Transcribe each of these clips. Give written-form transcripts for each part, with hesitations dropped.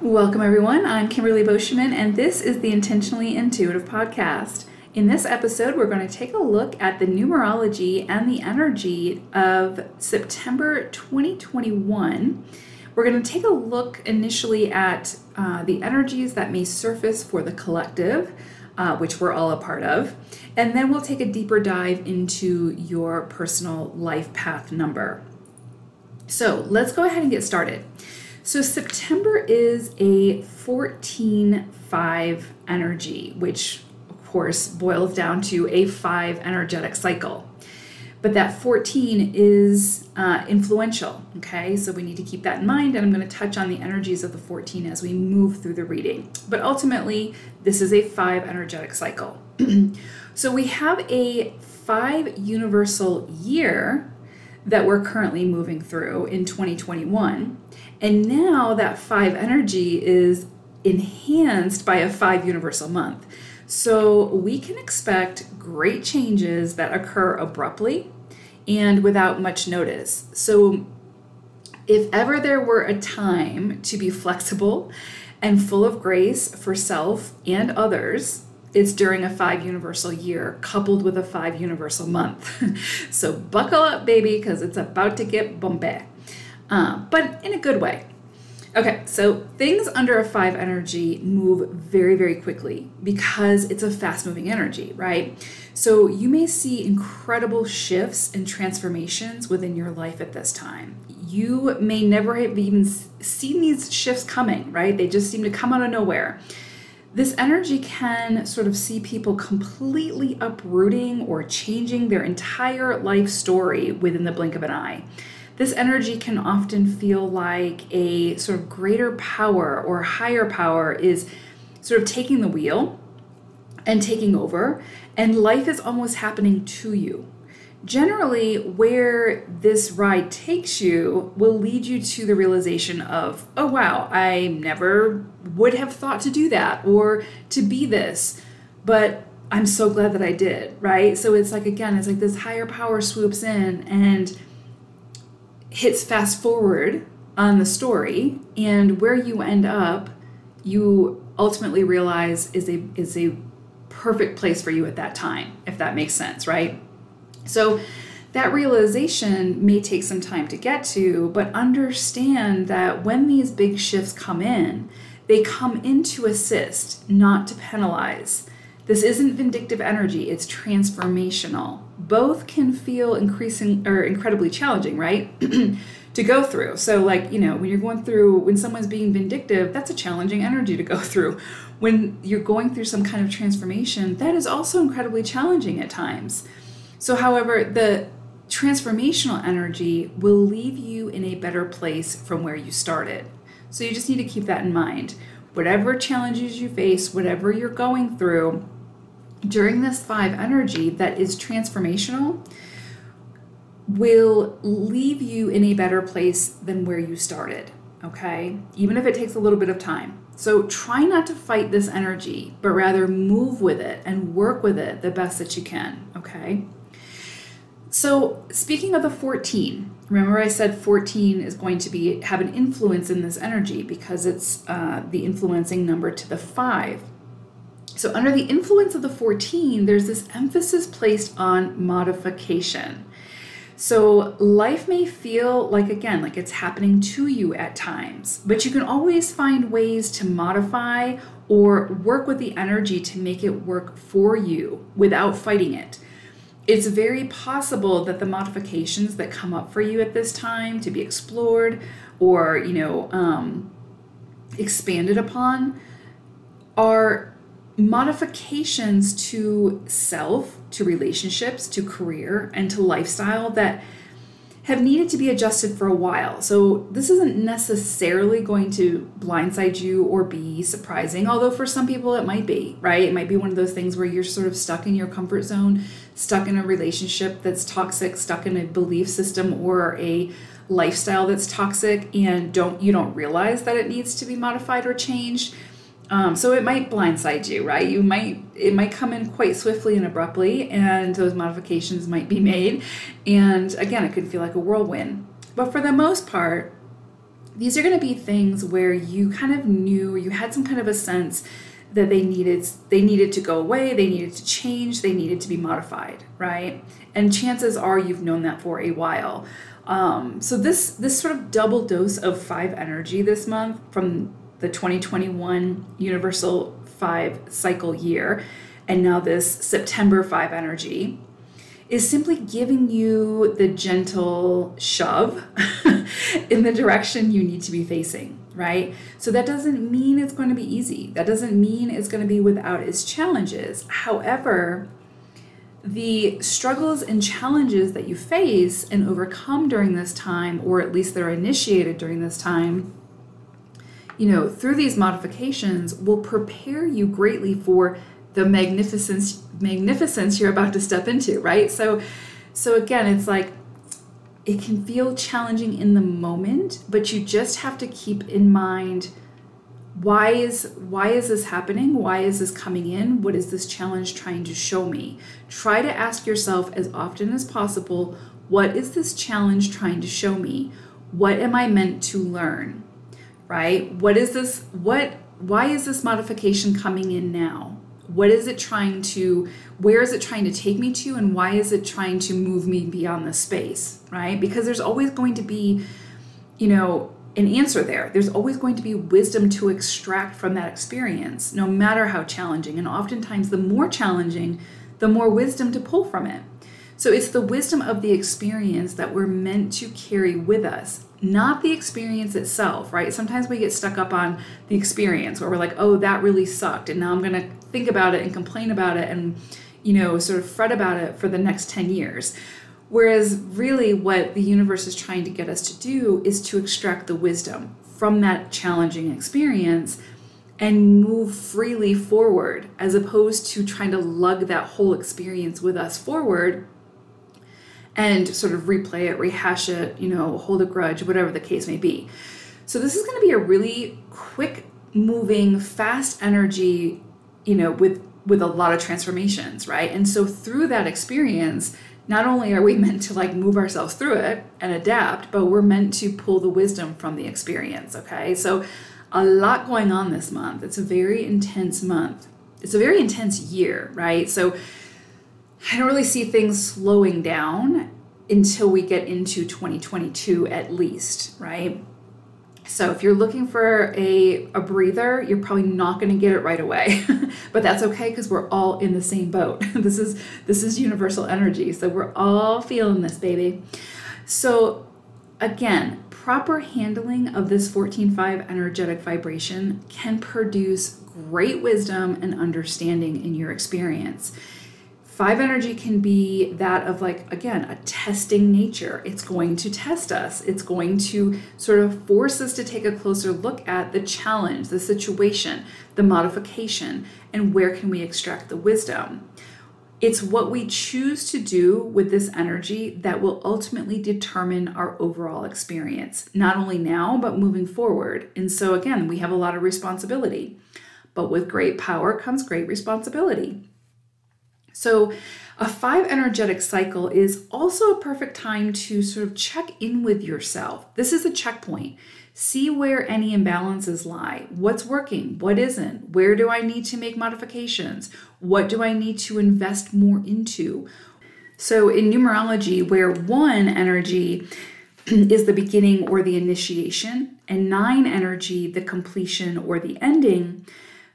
Welcome everyone, I'm Kimberly Boschman and this is the Intentionally Intuitive Podcast. In this episode, we're going to take a look at the numerology and the energy of September 2021. We're going to take a look initially at the energies that may surface for the collective, which we're all a part of, and then we'll take a deeper dive into your personal life path number. So let's go ahead and get started. So September is a 14-5 energy, which of course boils down to a 5 energetic cycle. But that 14 is influential, okay? So we need to keep that in mind, and I'm going to touch on the energies of the 14 as we move through the reading. But ultimately, this is a 5 energetic cycle. So we have a 5 universal year that we're currently moving through in 2021. And now that 5 energy is enhanced by a 5 universal month. So we can expect great changes that occur abruptly and without much notice. So if ever there were a time to be flexible and full of grace for self and others, it's during a 5 universal year coupled with a 5 universal month. So buckle up, baby, because it's about to get bumpy. But in a good way. Okay, so things under a 5 energy move very, very quickly because it's a fast-moving energy, right? So you may see incredible shifts and transformations within your life at this time. You may never have even seen these shifts coming, right? They just seem to come out of nowhere. This energy can sort of see people completely uprooting or changing their entire life story within the blink of an eye. This energy can often feel like a sort of greater power or higher power is sort of taking the wheel and taking over, and life is almost happening to you. Generally, where this ride takes you will lead you to the realization of, oh wow, I never would have thought to do that or to be this, but I'm so glad that I did, right? So it's like, again, it's like this higher power swoops in and hits fast forward on the story, and where you end up, you ultimately realize is a perfect place for you at that time, if that makes sense, right? So that realization may take some time to get to, but understand that when these big shifts come in, they come in to assist, not to penalize. This isn't vindictive energy, it's transformational. Both can feel incredibly challenging, right? To go through. So like, when someone's being vindictive, that's a challenging energy to go through. When you're going through some kind of transformation, that is also incredibly challenging at times. So however, the transformational energy will leave you in a better place from where you started. So you just need to keep that in mind. Whatever challenges you face, whatever you're going through, during this 5 energy that is transformational will leave you in a better place than where you started, okay? Even if it takes a little bit of time. So try not to fight this energy, but rather move with it and work with it the best that you can, okay? So speaking of the 14, remember I said 14 is going to have an influence in this energy because it's the influencing number to the 5. So under the influence of the 14, there's this emphasis placed on modification. So life may feel like, again, like it's happening to you at times, but you can always find ways to modify or work with the energy to make it work for you without fighting it. It's very possible that the modifications that come up for you at this time to be explored or, expanded upon are modifications to self, to relationships, to career, and to lifestyle that have needed to be adjusted for a while. So this isn't necessarily going to blindside you or be surprising, although for some people it might be, right? It might be one of those things where you're sort of stuck in your comfort zone, stuck in a relationship that's toxic, stuck in a belief system or a lifestyle that's toxic, and you don't realize that it needs to be modified or changed. So it might blindside you, right? It might come in quite swiftly and abruptly, and those modifications might be made. And again, it could feel like a whirlwind. But for the most part, these are going to be things where you kind of knew, you had some kind of a sense that they needed to go away, they needed to change, they needed to be modified, right? And chances are you've known that for a while. So this sort of double dose of 5 energy this month from the 2021 Universal 5 cycle year, and now this September 5 energy, is simply giving you the gentle shove in the direction you need to be facing, right? So that doesn't mean it's going to be easy. That doesn't mean it's going to be without its challenges. However, the struggles and challenges that you face and overcome during this time, or at least they're initiated during this time, through these modifications will prepare you greatly for the magnificence you're about to step into, right? So again, it's like, it can feel challenging in the moment, but you just have to keep in mind, why is this happening? Why is this coming in? What is this challenge trying to show me? Try to ask yourself as often as possible, what is this challenge trying to show me? What am I meant to learn? Right? Why is this modification coming in now? Where is it trying to take me to, and why is it trying to move me beyond the space, right? Because there's always going to be, an answer there. There's always going to be wisdom to extract from that experience, no matter how challenging. And oftentimes the more challenging, the more wisdom to pull from it. So it's the wisdom of the experience that we're meant to carry with us, not the experience itself, right? Sometimes we get stuck up on the experience where we're like, oh, that really sucked, and now I'm going to think about it and complain about it and, sort of fret about it for the next 10 years. Whereas really what the universe is trying to get us to do is to extract the wisdom from that challenging experience and move freely forward, as opposed to trying to lug that whole experience with us forward and sort of replay it, rehash it, hold a grudge, whatever the case may be. So this is going to be a really quick moving, fast energy, with a lot of transformations, right? And so through that experience, not only are we meant to move ourselves through it and adapt, but we're meant to pull the wisdom from the experience, okay? So a lot going on this month. It's a very intense month. It's a very intense year, right? So I don't really see things slowing down until we get into 2022 at least, right? So if you're looking for a breather, you're probably not going to get it right away, but that's okay, because we're all in the same boat. This is universal energy, so we're all feeling this, baby. So again, proper handling of this 14-5 energetic vibration can produce great wisdom and understanding in your experience. 5 energy can be that of, again, a testing nature. It's going to test us. It's going to sort of force us to take a closer look at the challenge, the situation, the modification, and where can we extract the wisdom. It's what we choose to do with this energy that will ultimately determine our overall experience, not only now, but moving forward. And so again, we have a lot of responsibility, but with great power comes great responsibility. So a 5 energetic cycle is also a perfect time to sort of check in with yourself. This is a checkpoint. See where any imbalances lie. What's working? What isn't? Where do I need to make modifications? What do I need to invest more into? So in numerology, where 1 energy is the beginning or the initiation, and 9 energy, the completion or the ending,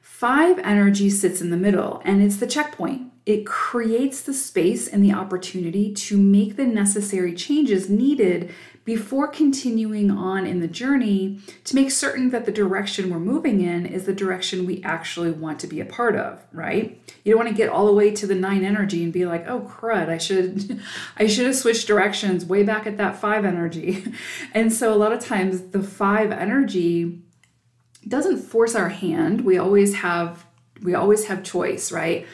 5 energy sits in the middle, and it's the checkpoint. It creates the space and the opportunity to make the necessary changes needed before continuing on in the journey, to make certain that the direction we're moving in is the direction we actually want to be a part of, right? You don't want to get all the way to the 9 energy and be like, oh crud, I should have switched directions way back at that 5 energy. And so a lot of times the 5 energy doesn't force our hand. We always have choice, right?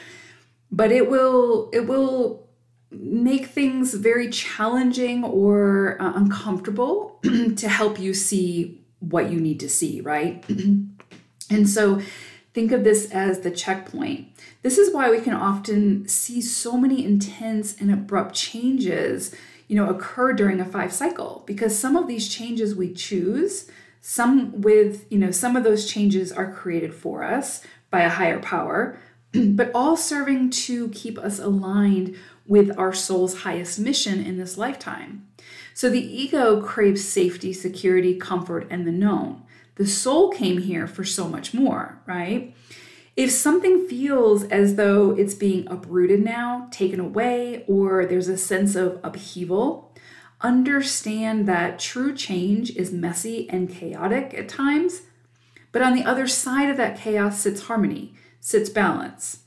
But it will make things very challenging or uncomfortable to help you see what you need to see, right? And so think of this as the checkpoint. This is why we can often see so many intense and abrupt changes, occur during a 5 cycle, because some of these changes we choose, some with, some of those changes are created for us by a higher power, but all serving to keep us aligned with our soul's highest mission in this lifetime. So the ego craves safety, security, comfort, and the known. The soul came here for so much more, right? If something feels as though it's being uprooted now, taken away, or there's a sense of upheaval, understand that true change is messy and chaotic at times, but on the other side of that chaos sits harmony, sits balance.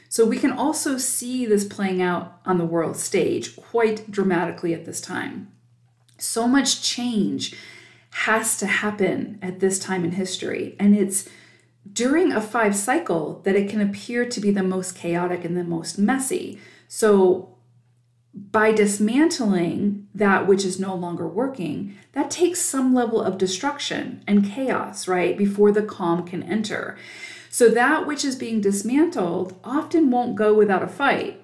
So we can also see this playing out on the world stage quite dramatically at this time. So much change has to happen at this time in history, and it's during a 5 cycle that it can appear to be the most chaotic and the most messy. So by dismantling that which is no longer working, that takes some level of destruction and chaos, right, before the calm can enter. So that which is being dismantled often won't go without a fight,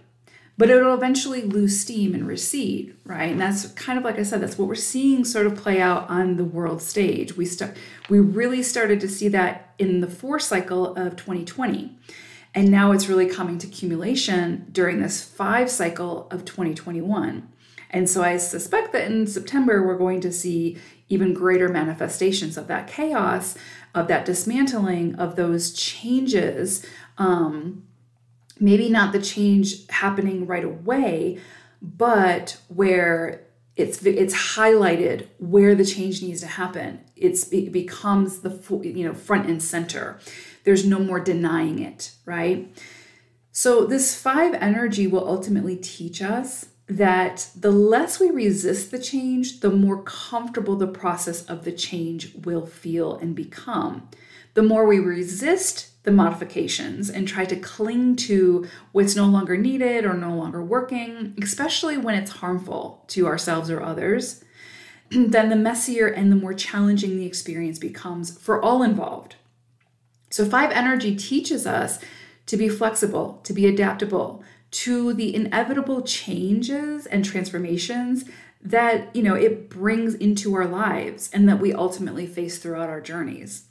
but it'll eventually lose steam and recede, right? And that's kind of, like I said, that's what we're seeing sort of play out on the world stage. We really started to see that in the 4 cycle of 2020. And now it's really coming to accumulation during this 5 cycle of 2021. And so I suspect that in September, we're going to see even greater manifestations of that chaos, of that dismantling, of those changes. Maybe not the change happening right away, but where it's highlighted where the change needs to happen. It becomes the front and center. There's no more denying it, right? So this 5 energy will ultimately teach us that the less we resist the change, the more comfortable the process of the change will feel and become. The more we resist the modifications and try to cling to what's no longer needed or no longer working, especially when it's harmful to ourselves or others, then the messier and the more challenging the experience becomes for all involved. So 5 energy teaches us to be flexible, to be adaptable to the inevitable changes and transformations that, it brings into our lives and that we ultimately face throughout our journeys.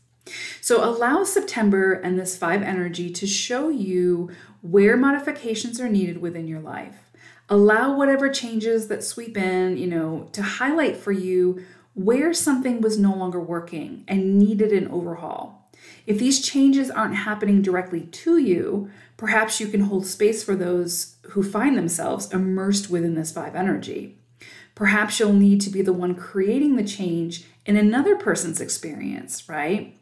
So allow September and this 5 energy to show you where modifications are needed within your life. Allow whatever changes that sweep in, to highlight for you where something was no longer working and needed an overhaul. If these changes aren't happening directly to you, perhaps you can hold space for those who find themselves immersed within this 5 energy. Perhaps you'll need to be the one creating the change in another person's experience, right?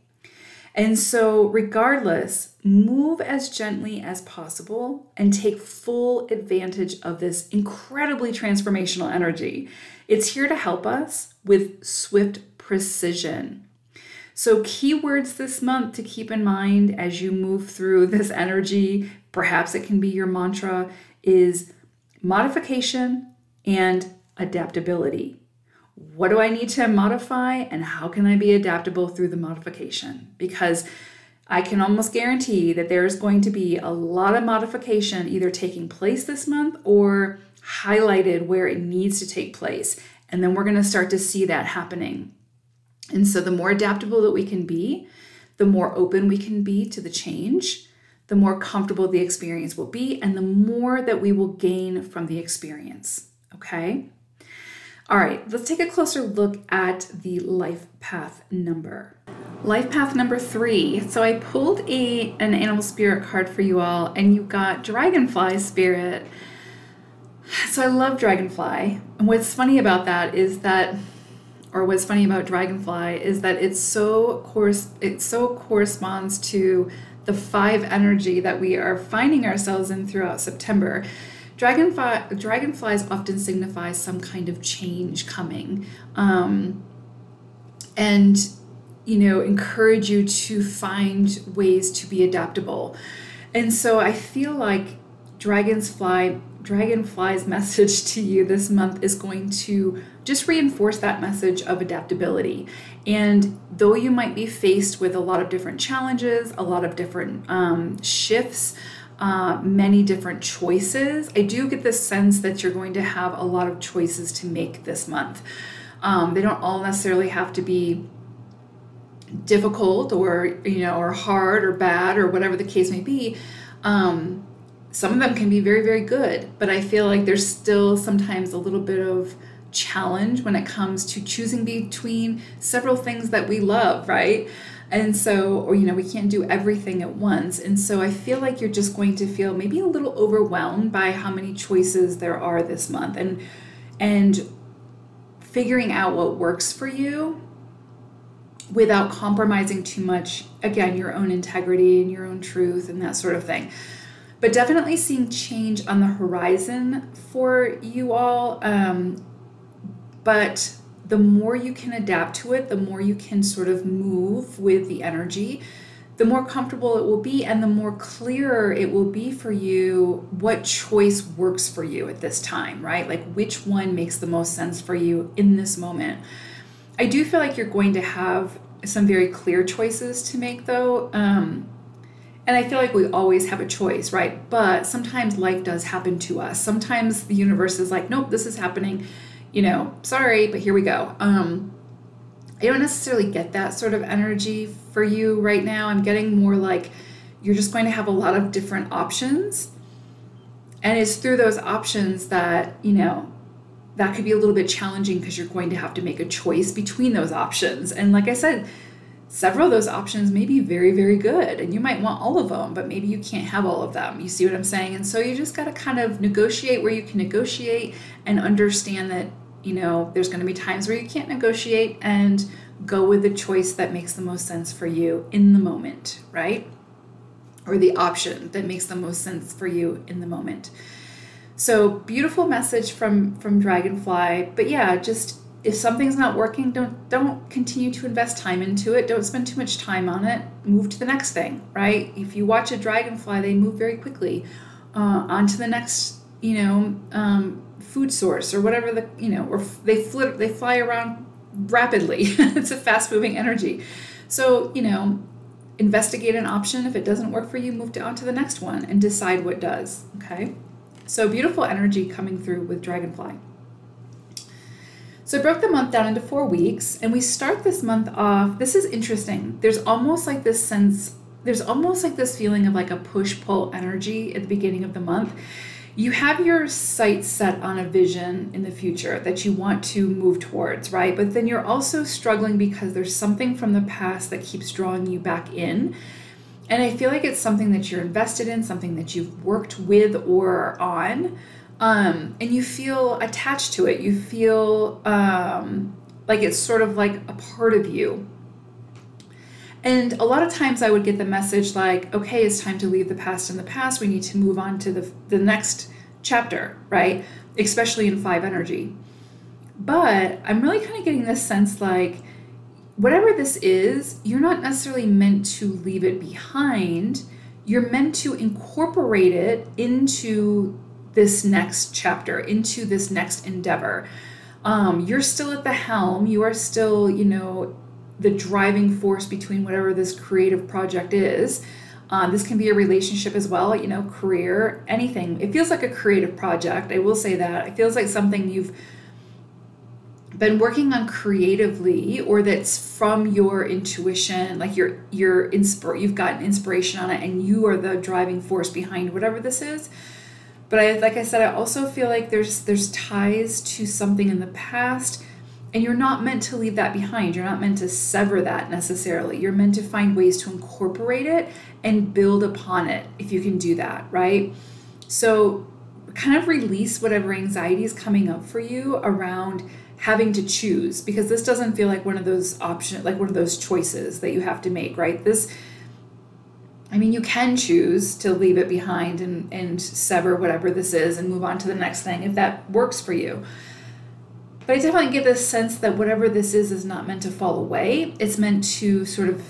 And so regardless, move as gently as possible and take full advantage of this incredibly transformational energy. It's here to help us with swift precision. So keywords this month to keep in mind as you move through this energy, perhaps it can be your mantra, is modification and adaptability. What do I need to modify and how can I be adaptable through the modification? Because I can almost guarantee that there's going to be a lot of modification either taking place this month or highlighted where it needs to take place. And then we're going to start to see that happening. And so the more adaptable that we can be, the more open we can be to the change, the more comfortable the experience will be, and the more that we will gain from the experience. Okay? All right, let's take a closer look at the life path number. Life path number 3. So I pulled an animal spirit card for you all, and you got dragonfly spirit. So I love dragonfly. And what's funny about that is that, or what's funny about dragonfly is that it so corresponds to the 5 energy that we are finding ourselves in throughout September. Dragonflies often signify some kind of change coming, and encourage you to find ways to be adaptable. And so I feel like Dragonfly's message to you this month is going to just reinforce that message of adaptability. And though you might be faced with a lot of different challenges, a lot of different shifts, many different choices, I do get the sense that you're going to have a lot of choices to make this month. They don't all necessarily have to be difficult or, or hard or bad or whatever the case may be, some of them can be very, very good. But I feel like there's still sometimes a little bit of challenge when it comes to choosing between several things that we love, right? And so, or, we can't do everything at once. And so I feel like you're just going to feel maybe a little overwhelmed by how many choices there are this month, and figuring out what works for you without compromising too much, again, your own integrity and your own truth and that sort of thing. But definitely seeing change on the horizon for you all. But the more you can adapt to it, the more you can sort of move with the energy, the more comfortable it will be, and the more clearer it will be for you what choice works for you at this time, right? Like which one makes the most sense for you in this moment. I do feel like you're going to have some very clear choices to make though. And I feel like we always have a choice, right? But sometimes life does happen to us. Sometimes the universe is like, nope, this is happening, sorry, but here we go. I don't necessarily get that sort of energy for you right now. I'm getting more like you're just going to have a lot of different options. And it's through those options that, that could be a little bit challenging because you're going to have to make a choice between those options. And like I said, several of those options may be very, very good, and you might want all of them, but maybe you can't have all of them. You see what I'm saying? And so you just got to kind of negotiate where you can negotiate and understand that, there's going to be times where you can't negotiate, and go with the choice that makes the most sense for you in the moment, right? Or the option that makes the most sense for you in the moment. So beautiful message from Dragonfly. But yeah, just if something's not working, don't continue to invest time into it. Don't spend too much time on it. Move to the next thing, right? If you watch a dragonfly, they move very quickly onto the next, food source or whatever or they fly around rapidly. It's a fast-moving energy. So, investigate an option. If it doesn't work for you, move on to the next one and decide what does. Okay. So beautiful energy coming through with Dragonfly. So I broke the month down into 4 weeks, and we start this month off. This is interesting. There's almost like this feeling of like a push-pull energy at the beginning of the month. You have your sights set on a vision in the future that you want to move towards, right? But then you're also struggling because there's something from the past that keeps drawing you back in. And I feel like it's something that you're invested in, something that you've worked with or on. And you feel attached to it. You feel like it's sort of like a part of you. And a lot of times I would get the message like, okay, it's time to leave the past in the past. We need to move on to the next chapter, right? Especially in 5 energy. But I'm really kind of getting this sense like, whatever this is, you're not necessarily meant to leave it behind. You're meant to incorporate it into this next chapter, into this next endeavor. You're still at the helm. You are still, the driving force between whatever this creative project is. This can be a relationship as well, career, anything. It feels like a creative project. I will say that. It feels like something you've been working on creatively, or that's from your intuition, like you've gotten inspiration on it, and you are the driving force behind whatever this is. But like I said, I also feel like there's ties to something in the past, and you're not meant to leave that behind. You're not meant to sever that necessarily. You're meant to find ways to incorporate it and build upon it if you can do that, right? So kind of release whatever anxiety is coming up for you around having to choose, because this doesn't feel like one of those choices that you have to make, right? You can choose to leave it behind and sever whatever this is and move on to the next thing if that works for you. But I definitely get this sense that whatever this is not meant to fall away. It's meant to sort of,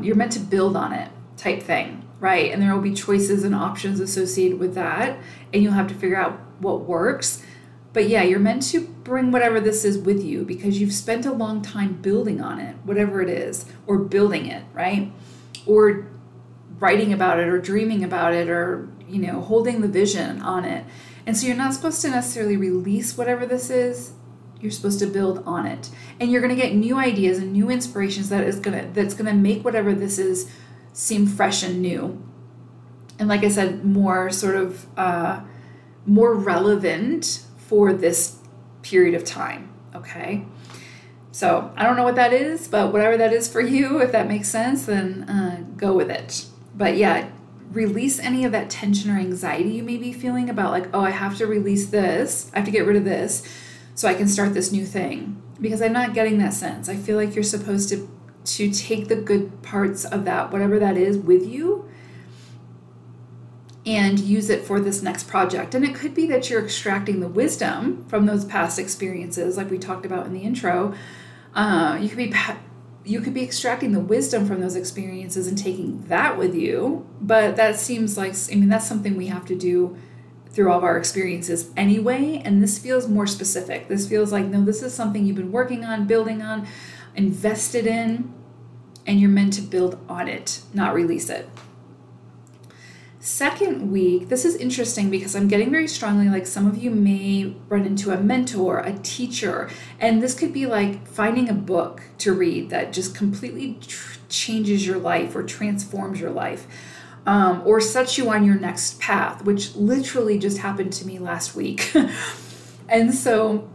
you're meant to build on it type thing, right? And there will be choices and options associated with that, and you'll have to figure out what works. But yeah, you're meant to bring whatever this is with you because you've spent a long time building on it, whatever it is, or building it, right? Or writing about it, or dreaming about it, or, holding the vision on it. And so you're not supposed to necessarily release whatever this is You're supposed to build on it. And you're going to get new ideas and new inspirations that's going to make whatever this is seem fresh and new. And like I said, more sort of more relevant for this period of time, okay? So I don't know what that is, but whatever that is for you, if that makes sense, then go with it. But yeah, release any of that tension or anxiety you may be feeling about like, oh, I have to release this. I have to get rid of this so I can start this new thing. Because I'm not getting that sense. I feel like you're supposed to take the good parts of that, whatever that is, with you and use it for this next project. And it could be that you're extracting the wisdom from those past experiences, like we talked about in the intro. You could be extracting the wisdom from those experiences and taking that with you. But that seems like, I mean, that's something we have to do through all of our experiences anyway. And this feels more specific. This feels like, no, this is something you've been working on, building on, invested in, and you're meant to build on it, not release it. Second week, this is interesting because I'm getting very strongly like some of you may run into a mentor, a teacher, and this could be like finding a book to read that just completely changes your life or transforms your life, or sets you on your next path, which literally just happened to me last week. And so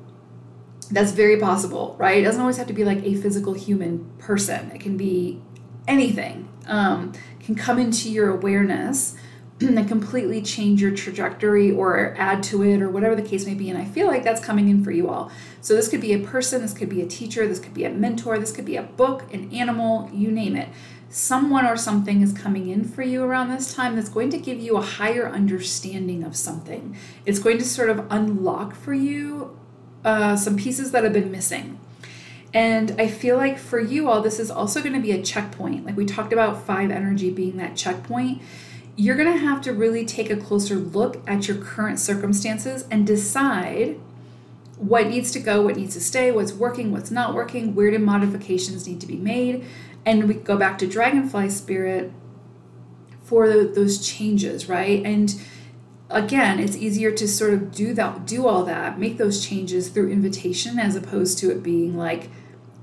that's very possible, right? It doesn't always have to be like a physical human person. It can be anything, can come into your awareness and completely change your trajectory or add to it or whatever the case may be. And I feel like that's coming in for you all. So this could be a person, this could be a teacher, this could be a mentor, this could be a book, an animal, you name it. Someone or something is coming in for you around this time that's going to give you a higher understanding of something. It's going to sort of unlock for you some pieces that have been missing. And I feel like for you all, this is also going to be a checkpoint. Like we talked about 5 energy being that checkpoint. You're going to have to really take a closer look at your current circumstances and decide what needs to go, what needs to stay, what's working, what's not working, where do modifications need to be made. And we go back to Dragonfly Spirit for those changes, right? And again, it's easier to sort of do all that, make those changes through invitation as opposed to it being like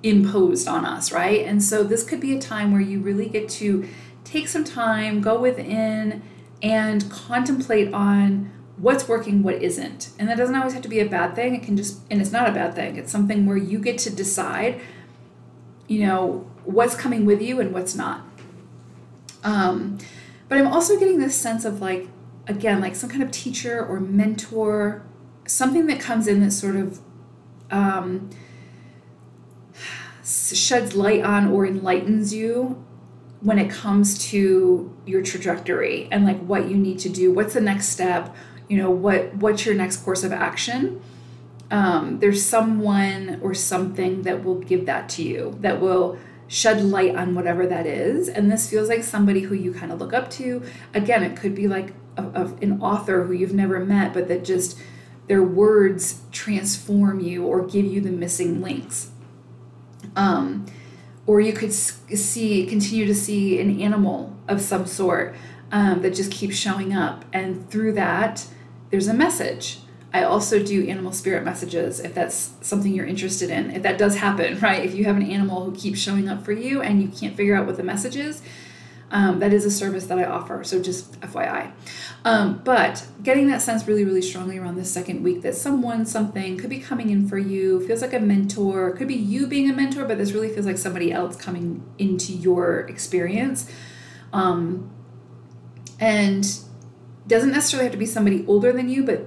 imposed on us, right? And so this could be a time where you really get to take some time, go within and contemplate on what's working, what isn't. And that doesn't always have to be a bad thing. It can just, and it's not a bad thing. It's something where you get to decide, you know, what's coming with you and what's not. But I'm also getting this sense of like, again, like some kind of teacher or mentor, something that comes in that sort of sheds light on or enlightens you when it comes to your trajectory and like what you need to do, what's the next step, you know, what's your next course of action. There's someone or something that will give that to you, that will shed light on whatever that is. And this feels like somebody who you kind of look up to. Again, it could be like an author who you've never met, but that just their words transform you or give you the missing links. Or you could continue to see an animal of some sort that just keeps showing up. And through that, there's a message. I also do animal spirit messages if that's something you're interested in. If that does happen, right? If you have an animal who keeps showing up for you and you can't figure out what the message is, that is a service that I offer. So just FYI. But getting that sense really, really strongly around this second week that something could be coming in for you, feels like a mentor, could be you being a mentor, but this really feels like somebody else coming into your experience. And doesn't necessarily have to be somebody older than you, but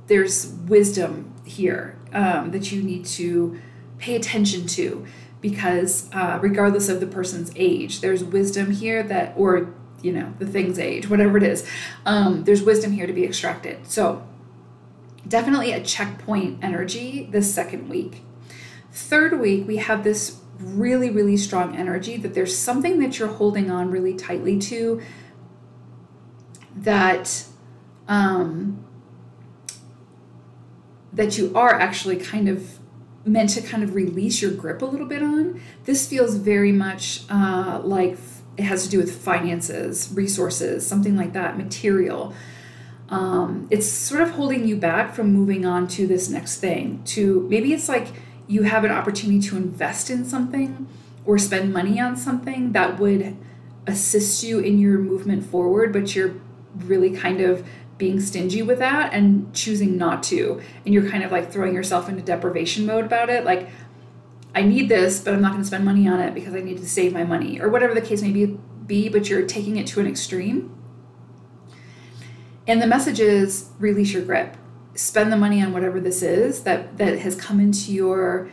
there's wisdom here that you need to pay attention to, because regardless of the person's age, there's wisdom here that, or you know, the thing's age, whatever it is, there's wisdom here to be extracted. So definitely a checkpoint energy this second week. Third week, we have this really, really strong energy that there's something that you're holding on really tightly to that that you are actually kind of meant to kind of release your grip a little bit on. This feels very much like it has to do with finances, resources, something like that, material. It's sort of holding you back from moving on to this next thing. To maybe it's like you have an opportunity to invest in something or spend money on something that would assist you in your movement forward, but you're really kind of being stingy with that and choosing not to. And you're kind of like throwing yourself into deprivation mode about it. Like, I need this, but I'm not going to spend money on it because I need to save my money, or whatever the case may be, but you're taking it to an extreme. And the message is release your grip. Spend the money on whatever this is that has come into your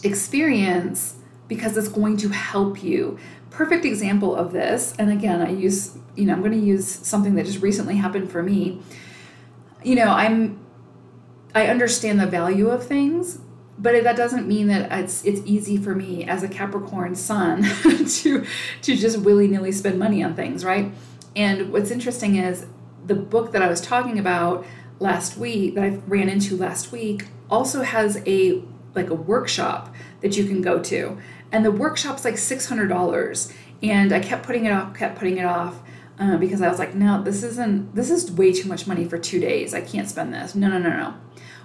experience, because it's going to help you. Perfect example of this, and again, I'm going to use something that just recently happened for me. I understand the value of things, but that doesn't mean that it's easy for me as a Capricorn sun to just willy-nilly spend money on things, right? And what's interesting is the book that I was talking about last week, that I ran into last week, also has a workshop that you can go to. And the workshop's like $600. And I kept putting it off because I was like, no, this is way too much money for 2 days. I can't spend this. No.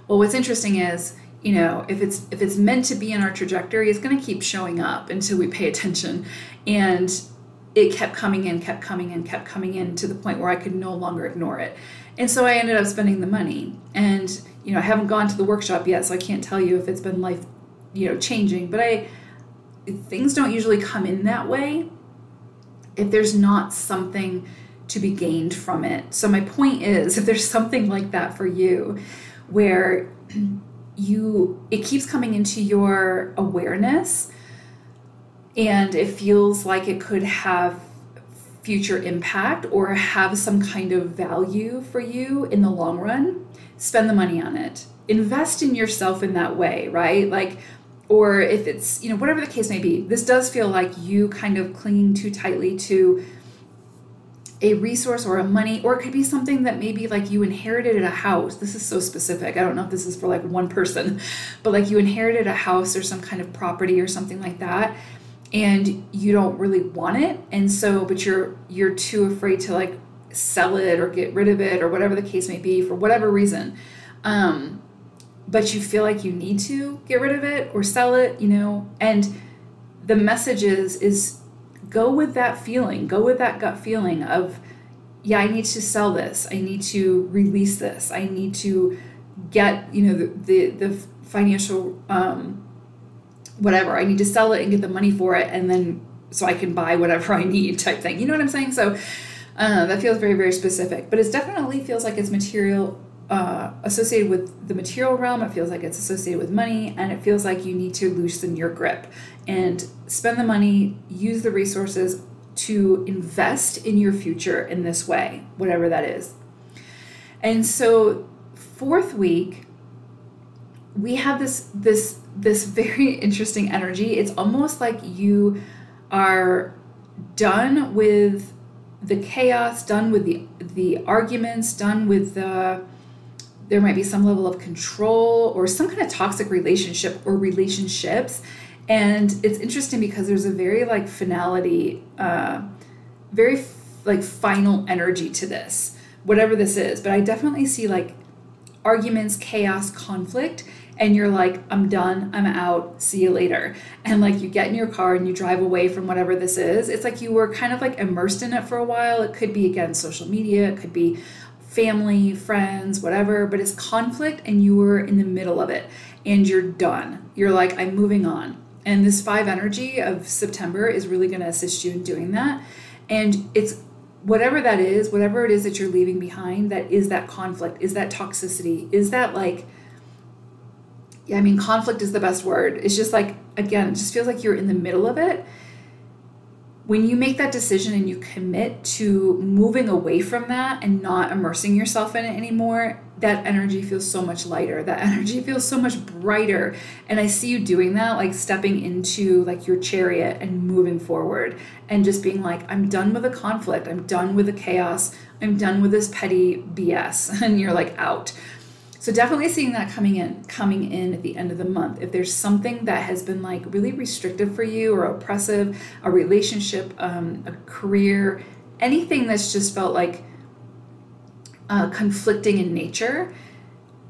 Well, what's interesting is, if it's meant to be in our trajectory, it's going to keep showing up until we pay attention. And it kept coming in to the point where I could no longer ignore it. And so I ended up spending the money. And, I haven't gone to the workshop yet, so I can't tell you if it's been life, changing. But things don't usually come in that way if there's not something to be gained from it. So my point is, if there's something like that for you, where it keeps coming into your awareness, and it feels like it could have future impact or have some kind of value for you in the long run, spend the money on it. Invest in yourself in that way, right? Like, or if it's, whatever the case may be, this does feel like you kind of clinging too tightly to a resource or a money, or it could be something that maybe like you inherited a house. This is so specific. I don't know if this is for like one person, but like you inherited a house or some kind of property or something like that, and you don't really want it. And so, but you're too afraid to like sell it or get rid of it or whatever the case may be for whatever reason. But you feel like you need to get rid of it or sell it, and the message is go with that feeling, go with that gut feeling of, yeah, I need to sell this. I need to release this. I need to get, the financial, whatever. I need to sell it and get the money for it. And then so I can buy whatever I need type thing. You know what I'm saying? So that feels very, very specific, but it definitely feels like it's material, associated with the material realm. It feels like it's associated with money, and it feels like you need to loosen your grip and spend the money, use the resources to invest in your future in this way, whatever that is. And so 4th week, we have this very interesting energy. It's almost like you are done with the chaos, done with the arguments, done with there might be some level of control or some kind of toxic relationship or relationships. And it's interesting because there's a very like finality, very like final energy to this, whatever this is. But I definitely see like arguments, chaos, conflict, and you're like, I'm done, I'm out, see you later. And like you get in your car and you drive away from whatever this is. It's like you were kind of like immersed in it for a while. It could be, again, social media, it could be family, friends, whatever, but it's conflict and you were in the middle of it and you're done. You're like, I'm moving on. And this 5 energy of September is really going to assist you in doing that. And it's whatever that is, whatever it is that you're leaving behind, that is that conflict, is that toxicity, is that like, yeah, I mean, conflict is the best word. It's just like, again, it just feels like you're in the middle of it. When you make that decision and you commit to moving away from that and not immersing yourself in it anymore, that energy feels so much lighter. That energy feels so much brighter. And I see you doing that, like stepping into like your chariot and moving forward and just being like, I'm done with the conflict. I'm done with the chaos. I'm done with this petty BS. And you're like out. So definitely seeing that coming in at the end of the month. If there's something that has been like really restrictive for you or oppressive, a relationship, a career, anything that's just felt like conflicting in nature,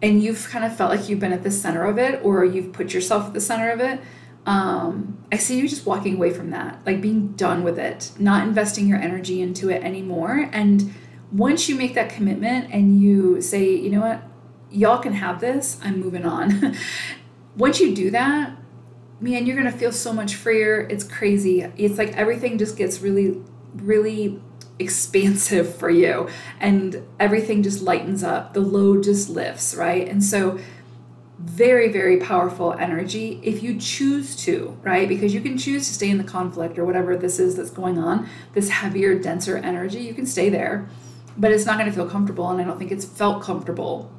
and you've kind of felt like you've been at the center of it, or you've put yourself at the center of it, I see you just walking away from that, like being done with it, not investing your energy into it anymore. And once you make that commitment and you say, you know what, y'all can have this, I'm moving on. Once you do that, man, you're going to feel so much freer. It's crazy. It's like everything just gets really, really expansive for you, and everything just lightens up. The load just lifts, right? And so very, very powerful energy if you choose to, right? Because you can choose to stay in the conflict or whatever this is that's going on, this heavier, denser energy. You can stay there, but it's not going to feel comfortable. And I don't think it's felt comfortable.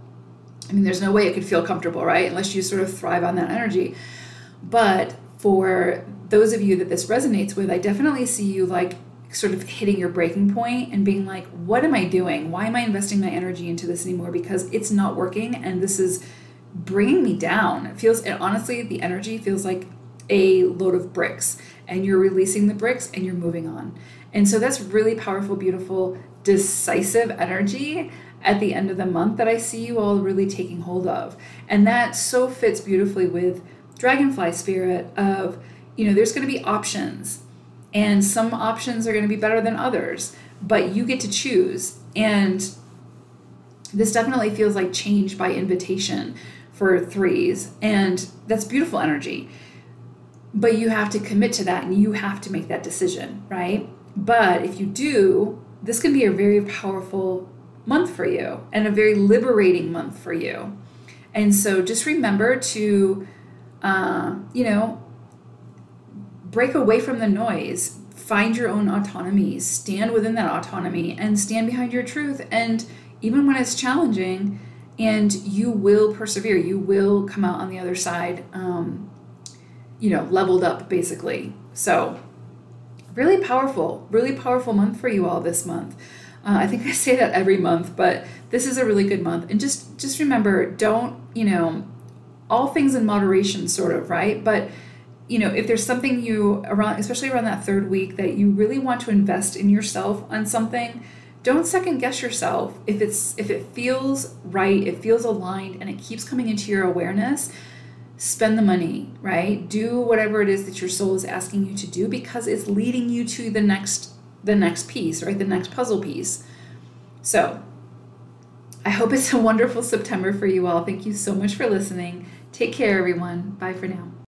I mean, there's no way it could feel comfortable, right? Unless you sort of thrive on that energy. But for those of you that this resonates with, I definitely see you like sort of hitting your breaking point and being like, what am I doing? Why am I investing my energy into this anymore? Because it's not working, and this is bringing me down. It feels, and honestly, the energy feels like a load of bricks, and you're releasing the bricks and you're moving on. And so that's really powerful, beautiful, decisive energy at the end of the month that I see you all really taking hold of. And that so fits beautifully with Dragonfly spirit of, you know, there's going to be options, and some options are going to be better than others, but you get to choose. And this definitely feels like change by invitation for threes, and that's beautiful energy. But you have to commit to that, and you have to make that decision, right? But if you do, this can be a very powerful month for you, and a very liberating month for you. And so just remember to, break away from the noise, find your own autonomy, stand within that autonomy, and stand behind your truth. And even when it's challenging, and you will persevere, you will come out on the other side, leveled up, basically. So really powerful month for you all this month. I think I say that every month, but this is a really good month. And just remember, don't, all things in moderation, sort of, right? But if there's something especially around that third week, that you really want to invest in yourself on something, don't second guess yourself. If it feels right, it feels aligned, and it keeps coming into your awareness, spend the money, right? Do whatever it is that your soul is asking you to do, because it's leading you to the next piece, right? The next puzzle piece. So I hope it's a wonderful September for you all. Thank you so much for listening. Take care, everyone. Bye for now.